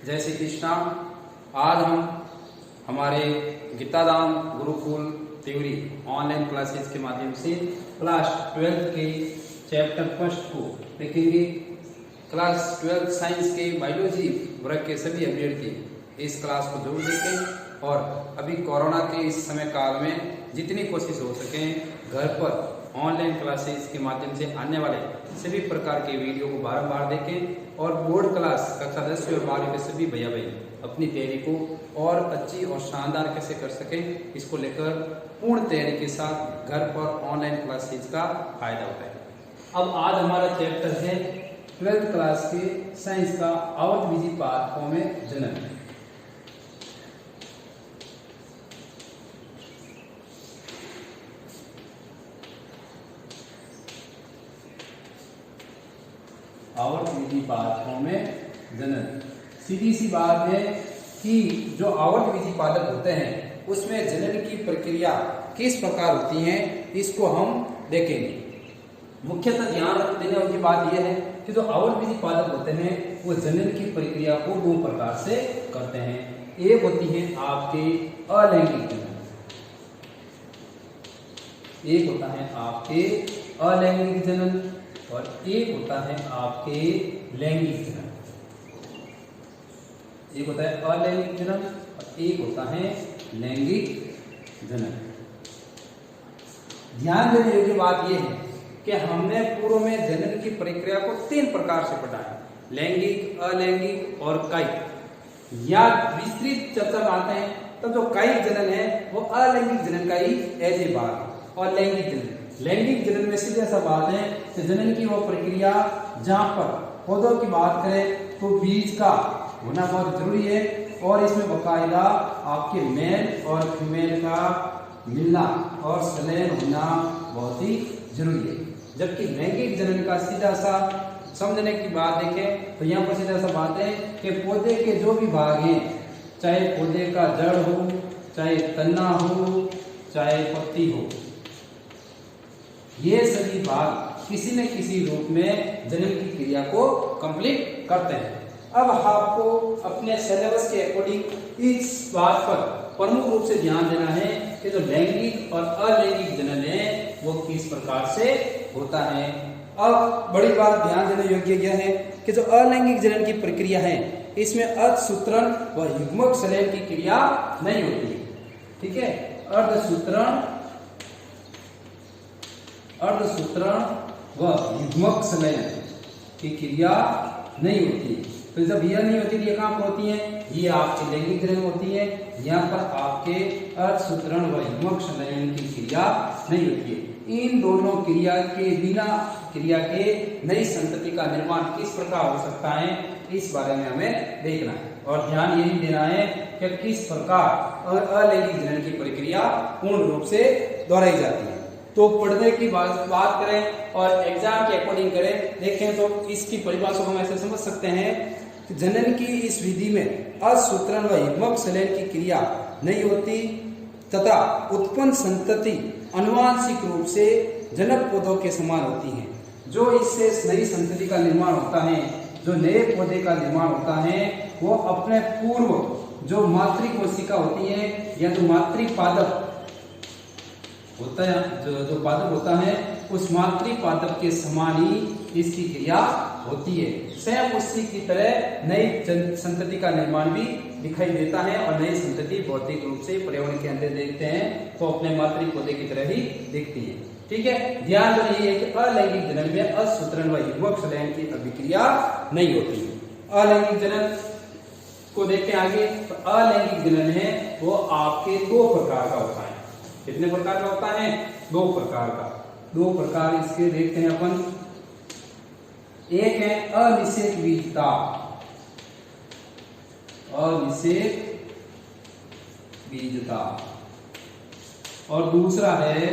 जय श्री कृष्णा। आज हम हमारे गीताधाम गुरुकुल त्रिवेणी ऑनलाइन क्लासेस के माध्यम से क्लास 12 के चैप्टर फर्स्ट को देखेंगे। क्लास 12 साइंस के बायोलॉजी वर्ग के सभी अभ्यर्थी इस क्लास को जरूर देखें और अभी कोरोना के इस समय काल में जितनी कोशिश हो सके घर पर ऑनलाइन क्लासेस के माध्यम से आने वाले सभी प्रकार के वीडियो को बारंबार देखें और बोर्ड क्लास कक्षा 10 और 12 के सभी भैया अपनी तैयारी को और अच्छी और शानदार कैसे कर सकें, इसको लेकर पूर्ण तैयारी के साथ घर पर ऑनलाइन क्लासेस का फायदा होता है। अब आज हमारा चैप्टर है 12th क्लास के साइंस का आवर्तविधि पाठों में जनन। आवर्तविधि पादपों में जनन। सीधी सी बात है कि जो आवर्तविधि पादप होते हैं उसमें जनन की प्रक्रिया किस प्रकार होती है, इसको हम देखेंगे। मुख्यतः ध्यान देने वाली बात यह है कि जो आवर्तविधि पादप होते हैं वो जनन की प्रक्रिया को दो प्रकार से करते हैं। एक होती है आपके अलैंगिक जनन, एक होता है आपके अलैंगिक जनन और एक होता है आपके लैंगिक जनन। एक होता है अलैंगिक जनन और एक होता है लैंगिक जनन। ध्यान देने योग्य बात यह है कि हमने पूर्व में जनन की प्रक्रिया को तीन प्रकार से पढ़ा है, लैंगिक, अलैंगिक और कायिक। या विस्तृत चर्चा मानते हैं तब जो कायिक जनन है वो अलैंगिक जनन का ही एज ए भाग है। और लैंगिक जनन में सीधे सा बात है कि जनन की वो प्रक्रिया जहां पर पौधों की बात करें तो बीज का होना बहुत जरूरी है और इसमें बकायदा आपके मेल और फीमेल का मिलना और संलयन होना बहुत ही जरूरी है। जबकि लैंगिक जनन का सीधा सा समझने की बात देखें तो यहाँ पर सीधा सा बात है कि पौधे के जो भी भाग हैं, चाहे पौधे का जड़ हो, चाहे तना हो, चाहे पत्ती हो, ये सभी भाग किसी न किसी रूप में जनन की क्रिया को कंप्लीट करते हैं। अब आपको अपने सिलेबस के अकॉर्डिंग इस बात पर प्रमुख रूप से ध्यान देना है कि जो लैंगिक और अलैंगिक जनन है वो किस प्रकार से होता है। अब बड़ी बात ध्यान देने योग्य यह है कि जो अलैंगिक जनन की प्रक्रिया है इसमें अर्धसूत्रण व युग्मक संलयन की क्रिया नहीं होती है। ठीक है, अर्धसूत्रण व युग्मक संलयन की क्रिया नहीं होती। तो जब यह नहीं होती तो ये कहां पर होती है, ये आपके लैंगिक जनन होती है। यहाँ पर आपके अर्धसूत्रण व युग्मक संलयन की क्रिया नहीं होती है। इन दोनों क्रिया के बिना क्रिया के नई संतति का निर्माण किस प्रकार हो सकता है, इस बारे में हमें देखना है और ध्यान यही देना है कि किस प्रकार अलैंगिक जनन की प्रक्रिया पूर्ण रूप से दोहराई जाती है। तो पढ़ने की बात करें और एग्जाम के अकॉर्डिंग करें, देखें तो इसकी परिभाषा को हम ऐसे समझ सकते हैं कि जनन की इस विधि में अर्धसूत्रण व युग्मक संलयन की क्रिया नहीं होती तथा उत्पन्न संतति आनुवांशिक रूप से जनक पौधों के समान होती है। जो इससे नई संतति का निर्माण होता है, जो नए पौधे का निर्माण होता है, वो अपने पूर्व जो मातृकोशिका होती है या जो मातृपादप होता है, जो पादप होता है उस मातृपादप के समान ही इसकी क्रिया होती है। स्वयं उसी की तरह नई संतति का निर्माण भी दिखाई देता है और नई संतति भौतिक रूप से पर्यावरण के अंदर देखते हैं तो अपने मातृ पौधे की तरह ही दिखती है। ठीक है, ध्यान रखिए कि अलैंगिक जनन में अर्धसूत्रण व युग्मक संलयन की अभिक्रिया नहीं होती है। अलैंगिक जनन को देखते हैं आगे, तो अलैंगिक जनन है वो आपके दो प्रकार का होता है। कितने प्रकार का होता है? दो प्रकार का। दो प्रकार इसके देखते हैं अपन। एक है अनिषेक बीजता, अनिषेक बीजता, और दूसरा है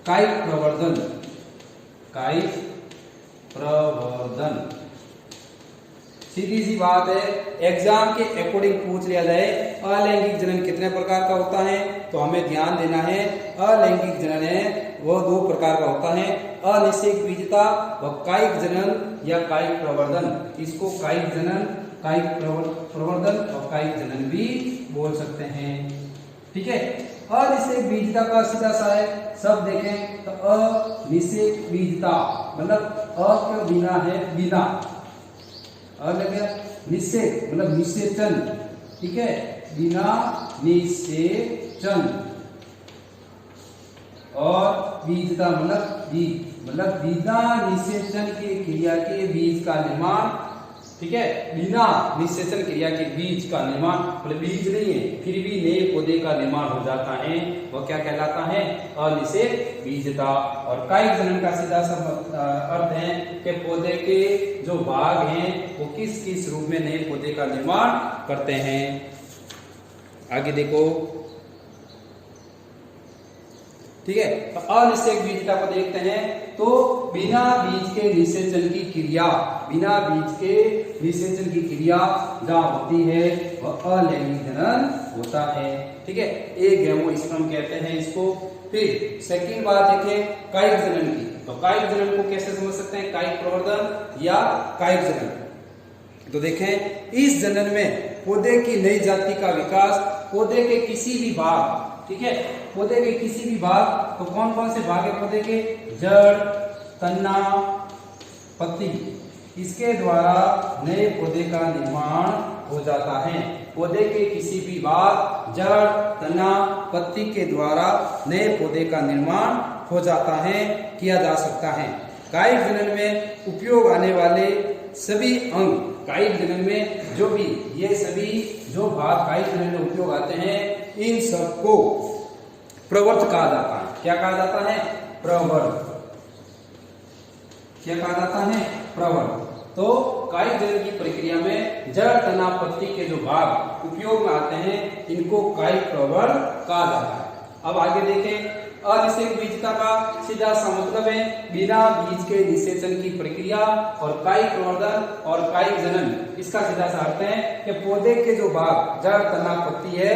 कायिक प्रवर्धन, कायिक प्रवर्धन। सीधी सी बात है, एग्जाम के अकॉर्डिंग पूछ लिया जाए अलैंगिक जनन कितने प्रकार का होता है तो हमें ध्यान देना है अलैंगिक जनन है वो दो प्रकार का होता है, अनिषेक बीजता व कायिक जनन या कायिक प्रवर्धन। इसको कायिक जनन कायिक प्रवर्धन और कायिक जनन भी बोल सकते हैं। ठीक है, अनिषेक बीजता का सीधा सा है, सब देखें तो अनिषेक बीजता मतलब अ के बिना है बिना, लगे निषेक मतलब निषेचन। ठीक है, बिना निषेचन और बीजता मतलब बीज मतलब बिना निषेचन की क्रिया के बीज का निर्माण। ठीक है, बिना निषेचन क्रिया के बीज का निर्माण मतलब बीज नहीं है फिर भी नए पौधे का निर्माण हो जाता है, वह क्या कहलाता है? अनिषेक बीजता। और कायिक जनन का सीधा सा अर्थ है कि पौधे के जो भाग हैं वो किस किस रूप में नए पौधे का निर्माण करते हैं। आगे देखो, ठीक है, तो अनिषेक बीजता को देखते हैं तो बिना बीज के निषेचन की क्रिया, बिना बीज के निषेचन की क्रिया जहां होती है वह अलैंगिक जनन होता है। ठीक है, एक गैमोस्पर्म कहते हैं इसको। फिर सेकंड बात देखें कायिक जनन की, तो कायिक जनन को कैसे समझ सकते हैं? कायिक प्रवर्धन या कायिक जनन। तो देखें इस जनन में पौधे की नई जाति का विकास पौधे के किसी भी भाग, ठीक है, पौधे के किसी भी भाग, तो कौन कौन से भाग है पौधे के? जड़, तना, पत्ती, इसके द्वारा नए पौधे का निर्माण हो जाता है। पौधे के किसी भी भाग, जड़, तना, पत्ती के द्वारा नए पौधे का निर्माण हो जाता है, किया जा सकता है। कायिक जनन में उपयोग आने वाले सभी अंग, कायिक जनन में जो भी ये सभी जो भाग कायिक जनन में उपयोग आते हैं इन सबको प्रवर्त कहा जाता है। क्या कहा जाता है? प्रवर्त। क्या कहा जाता है? प्रवर्त। तो कायिक जनन की प्रक्रिया में जड़, तना, पत्ती के जो भाग उपयोग में आते हैं इनको कायिक प्रवर्त कहा जाता है। अब आगे देखें, अनिषेक बीजता का सीधा सा मतलब है बिना बीज के निषेचन की प्रक्रिया, और कायिक प्रवर्धन और कायिक जनन इसका सीधा सा अर्थ है कि पौधे के जो भाग जड़, तना, पत्ती है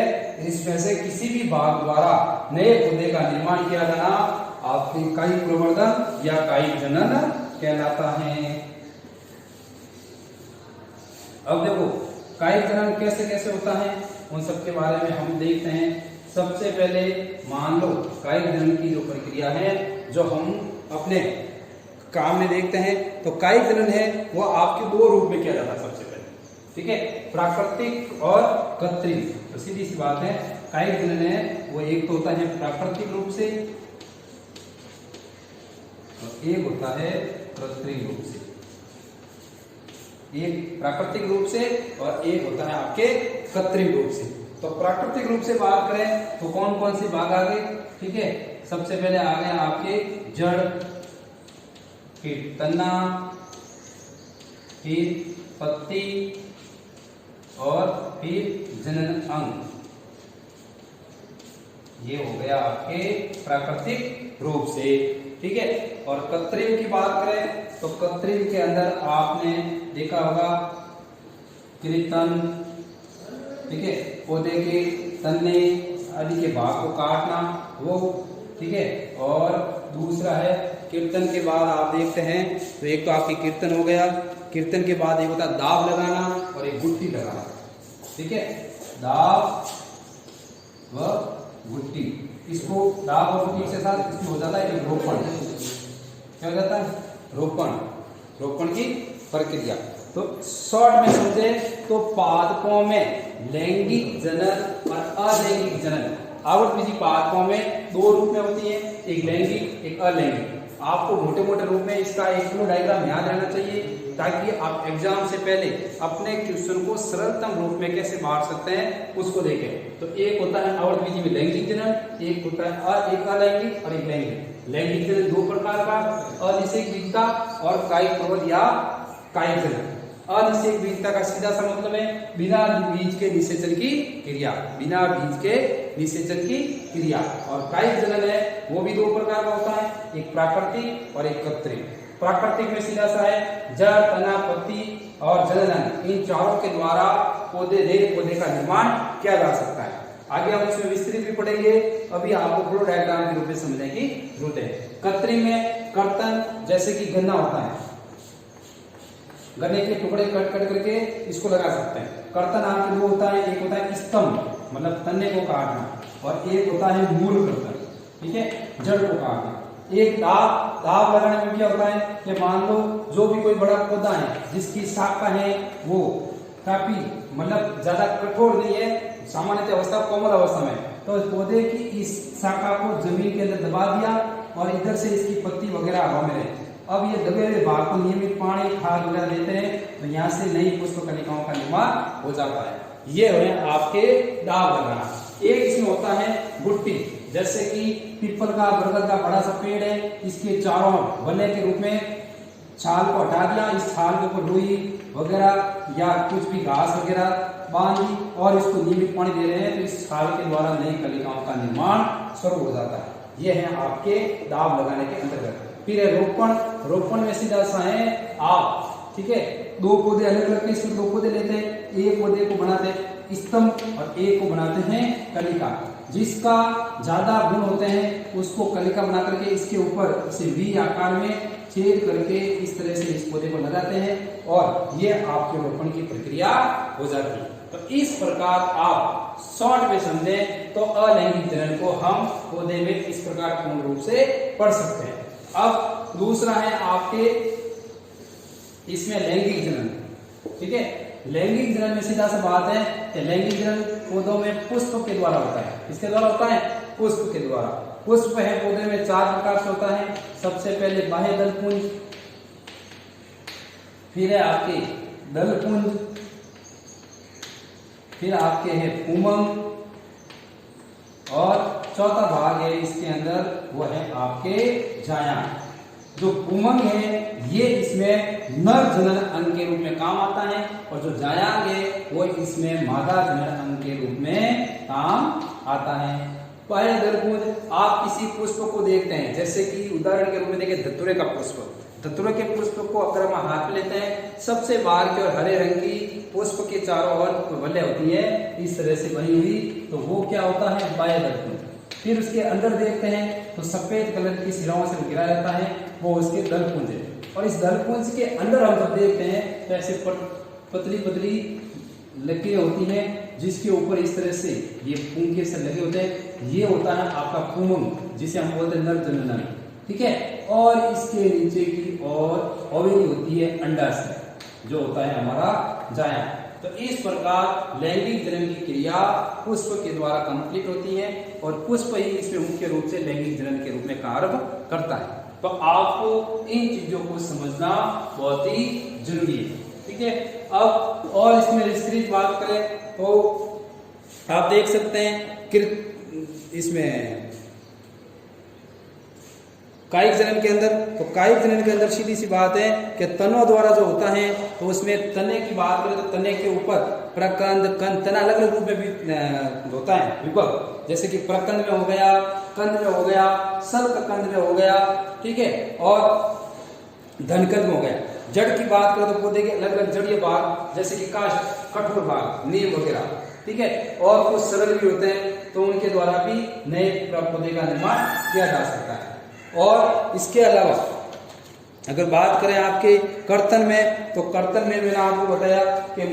इसमें से किसी भी भाग द्वारा नए पौधे का निर्माण किया जाना आपके कायिक प्रवर्धन या कायिक जनन कहलाता है। अब देखो कायिक जनन कैसे कैसे होता है उन सब के बारे में हम देखते हैं। सबसे पहले मान लो कायिक जनन की जो प्रक्रिया है जो हम अपने काम में देखते हैं, तो कायिक जनन है वो आपके दो रूप में किया जाता है सबसे पहले। ठीक है, प्राकृतिक और कृत्रिम। तो सीधी सी बात है कायिक जनन है वो एक तो होता है प्राकृतिक रूप से और एक होता है कृत्रिम रूप से। एक प्राकृतिक रूप से और एक होता है आपके कृत्रिम रूप से। तो प्राकृतिक रूप से बात करें तो कौन कौन से भाग आ गए? ठीक है, सबसे पहले आ गए आपके जड़, फिर तना, फिर पत्ती और फिर जनन अंग। ये हो गया आपके प्राकृतिक रूप से। ठीक है, और कृत्रिम की बात करें तो कृत्रिम के अंदर आपने देखा होगा कीर्तन, ठीक है, पौधे के तने आदि के भाग को काटना वो, ठीक है, और दूसरा है कीर्तन के बाद आप देखते हैं तो एक तो आपकी कीर्तन हो गया, कीर्तन के बाद एक होता है दाब लगाना और एक गुट्टी लगाना। ठीक है, दाब व गुट्टी, इसको दाब और गुट्टी के साथ इसमें हो जाता है एक रोपण। क्या हो जाता है? रोपण, रोपण की प्रक्रिया। तो शॉर्ट में समझे तो पादपों में लैंगिक जनन और अलैंगिक जनन, आवृतबीजी पादपों में दो रूप में होती है, एक लैंगिक एक अलैंगिक। आपको मोटे मोटे रूप में इसका एक फ्लो डायग्राम याद रहना चाहिए ताकि आप एग्जाम से पहले अपने क्वेश्चन को सरलतम रूप में कैसे बांट सकते हैं उसको देखें। तो एक होता है आवृतबीजी में लैंगिक जनन, एक होता है एक अलैंगिक और एक लैंगिक। लैंगिक जनन दो प्रकार का, अनिषेक बीजता और कायिक प्रवर्धन या कायिक जनन। अनिषेक बीजता का सीधा सा मतलब है बिना बीज के निषेचन की क्रिया, बिना बीज के निषेचन की क्रिया। और कायिक जनन है वो भी दो प्रकार का होता है, एक प्राकृतिक और एक कृत्रिम। प्राकृतिक में सीधा सा है जड़, तना, पत्ती और जनन, इन चारों के द्वारा नए पौधे का निर्माण किया जा सकता है। आगे हम इसमें विस्तृत भी पढ़ेंगे, अभी आपको फ्लो डायग्राम के रूप में समझने की जरूरत है। कृत्रिम में कर्तन, जैसे कि गन्ना होता है, गन्ने के टुकड़े कट करके इसको लगा सकते हैं। कर्तन आपके दो होता है, एक होता है स्तंभ मतलब तने को काटना, और एक होता है मूल कर्तन, ठीक है, जड़ को काटना। एक दाव लगाने में क्या होता है कि मान लो जो भी कोई बड़ा पौधा है जिसकी शाखा है वो काफी मतलब ज्यादा कठोर नहीं है, सामान्य अवस्था कोमल अवस्था में, तो इस पौधे की इस शाखा को जमीन के अंदर दबा दिया और इधर से इसकी पत्ती वगैरह हवा में रहे। अब ये दबे हुए भाग को नियमित पानी खाद वगैरह देते हैं तो यहाँ से नई पुष्प कलिकाओं का निर्माण हो जाता है। ये है आपके दाव लगाना। एक इसमें होता है गुट्टी, जैसे कि पीपल का बरगद का बड़ा सा पेड़ है, इसके चारों बल्ले के रूप में छाल को हटा दिया, इस छाल के ऊपर रुई वगैरह या कुछ भी घास वगैरह बांध दी और इसको नियमित पानी दे रहे हैं तो इस छाल के द्वारा नई कलिकाओं का निर्माण शुरू हो जाता है। ये है आपके दाव लगाने के अंतर्गत। फिर है रोपण। रोपण में सीधा सा है आप, ठीक है, दो पौधे अलग अलग के इसमें दो पौधे लेते हैं, एक पौधे को बनाते हैं स्तंभ और एक को बनाते हैं कलिका। जिसका ज्यादा गुण होते हैं उसको कलिका बना करके इसके ऊपर इसे वी आकार में छेद करके इस तरह से इस पौधे को लगाते हैं और ये आपके रोपण की प्रक्रिया हो जाती है। तो इस प्रकार आप शॉर्ट में समझें तो अलैंगिक जनन को हम पौधे में इस प्रकार पूर्ण रूप से पढ़ सकते हैं। अब दूसरा है आपके इसमें लैंगिक जनन, ठीक है। लैंगिक जनन में सीधा सा बात है कि लैंगिक जनन पौधों में पुष्प के द्वारा होता है। किसके द्वारा होता है? पुष्प के द्वारा। पुष्प है पौधे में 4 प्रकार से होता है। सबसे पहले बाह्य दलपुंज, फिर है आपके दलपुंज, फिर आपके है पुमंग और चौथा भाग है इसके अंदर वो है आपके जायां। जो पुमंग है ये इसमें नर जनन अंग के रूप में काम आता है और जो जायांग है वो इसमें मादा जनन अंग के रूप में काम आता है। बाह्य दलपुंज, आप किसी पुष्प को देखते हैं, जैसे कि उदाहरण के रूप में देखें धतूरे का पुष्प। धतूरे के पुष्प को अगर हम हाथ में लेते हैं, सबसे बाहर की और हरे रंग की पुष्प के चारों ओर बल्ले होती है इस तरह से बनी हुई, तो वो क्या होता है? बाह्य दलपुंज। फिर उसके अंदर देखते हैं तो सफेद कलर की शिराओं से घिरा रहता है, वो उसके दलपुंज है। और इस दलपुंज के अंदर हम जब देखते हैं तो ऐसे पतली पतली लकीरें होती हैं जिसके ऊपर इस तरह से ये पुंखे से लगे होते हैं, ये होता है आपका पुमंग, जिसे हम बोलते हैं नर जनन अंग, ठीक है। और इसके नीचे की ओर ओवरी होती है अंडाशय, जो होता है हमारा जायां। तो इस प्रकार लैंगिक जनन की क्रिया पुष्प के द्वारा कंप्लीट होती है और पुष्प ही इसमें मुख्य रूप से लैंगिक जनन के रूप में कार्य करता है। तो आपको इन चीजों को समझना बहुत ही जरूरी है, ठीक है। अब और इसमें विस्तृत बात करें तो आप देख सकते हैं इसमें कायिक जनन के अंदर, तो कायिक जनन के अंदर सीधी सी बात है कि तनों द्वारा जो होता है तो उसमें तने की बात करें तो तने के ऊपर प्रकंद कंद, तना अलग अलग रूप में भी होता है विभक्त, जैसे कि प्रकंद में हो गया, कंद में हो गया, सल्क कंद में हो गया, ठीक है, और धनकंद में हो गया। जड़ की बात करें तो पौधे के अलग अलग जड़ीय भाग, जैसे कि काष्ठ, कठोर भाग, नीम वगैरह, ठीक है, और कुछ सरल भी होते हैं तो उनके द्वारा भी नए पौधे का निर्माण किया जा सकता है। और इसके अलावा अगर बात करें आपके कर्तन में, तो कर्तन में मैंने आपको बताया कि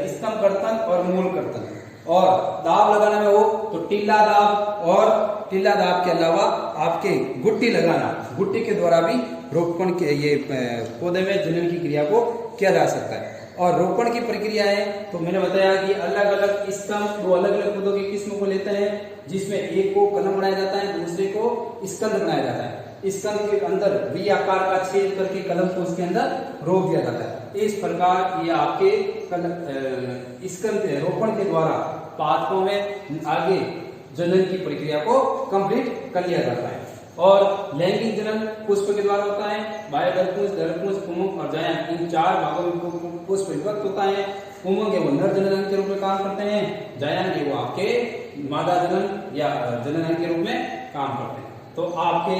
स्तंभ कर्तन और मूल कर्तन, और दाब लगाने में हो तो टिल्ला दाब, और टिल्ला दाब के अलावा आपके गुट्टी लगाना, गुट्टी के द्वारा भी रोपण के ये पौधे में जनन की क्रिया को किया जा सकता है। और रोपण की प्रक्रिया है तो मैंने बताया कि अलग अलग स्तंभ दो अलग अलग पौधों की किस्मों को लेते हैं, जिसमें एक को कलम बनाया जाता है, दूसरे को स्कंद बनाया जाता है। स्कंद के अंदर वी आकार का छेद करके कलम को उसके अंदर रोप दिया जाता है। इस प्रकार ये आपके स्कंद रोपण के द्वारा पादपों में आगे जनन की प्रक्रिया को कंप्लीट कर लिया जाता है। और लैंगिक जनन पुष्प के द्वारा होता है। बाह्य दलपुंज, दलपुंज, पुमंग और जायां, इन 4 भागों में पुष्प विभक्त होता है। पुमंग वो नर जनन अंग के रूप में काम करते हैं, जायां वो आपके मादा जनन या जनन अंग के रूप में काम करते हैं। तो आपके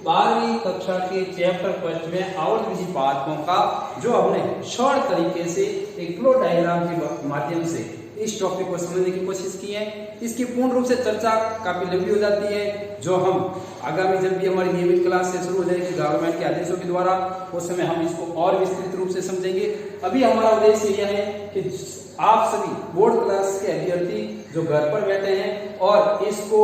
12वीं कक्षा के चैप्टर फर्स्ट में आवर्त पादपों का जो हमने शॉर्ट तरीके से एक फ्लो डायग्राम के माध्यम से इस टॉपिक को समझने की कोशिश की है। इसकी पूर्ण रूप से चर्चा काफी लंबी हो जाती है, जो हम आगामी जब भी हमारी नियमित क्लास से शुरू हो जाएगी गवर्नमेंट के आदेशों के द्वारा, उस समय हम इसको और विस्तृत रूप से समझेंगे। अभी हमारा उद्देश्य यह है कि आप सभी बोर्ड क्लास के अभ्यर्थी जो घर पर बैठे हैं और इसको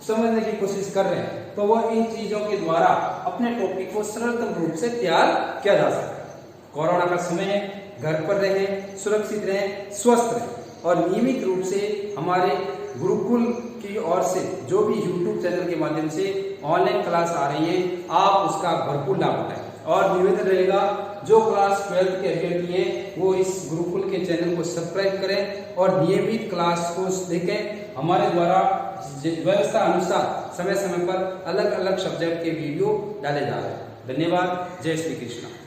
समझने की कोशिश कर रहे हैं, तो वह इन चीजों के द्वारा अपने टॉपिक को सरलतम रूप से तैयार किया जा सकता है। कोरोना का समय है, घर पर रहें, सुरक्षित रहें, स्वस्थ रहें और नियमित रूप से हमारे गुरुकुल की ओर से जो भी YouTube चैनल के माध्यम से ऑनलाइन क्लास आ रही है, आप उसका भरपूर लाभ उठाएं। और निवेदन रहेगा, जो क्लास 12th के अभ्यर्थी हैं वो इस गुरुकुल के चैनल को सब्सक्राइब करें और नियमित क्लास को देखें। हमारे द्वारा व्यवस्था अनुसार समय समय पर अलग अलग सब्जेक्ट के वीडियो डाले जा रहे हैं। धन्यवाद। जय श्री कृष्ण।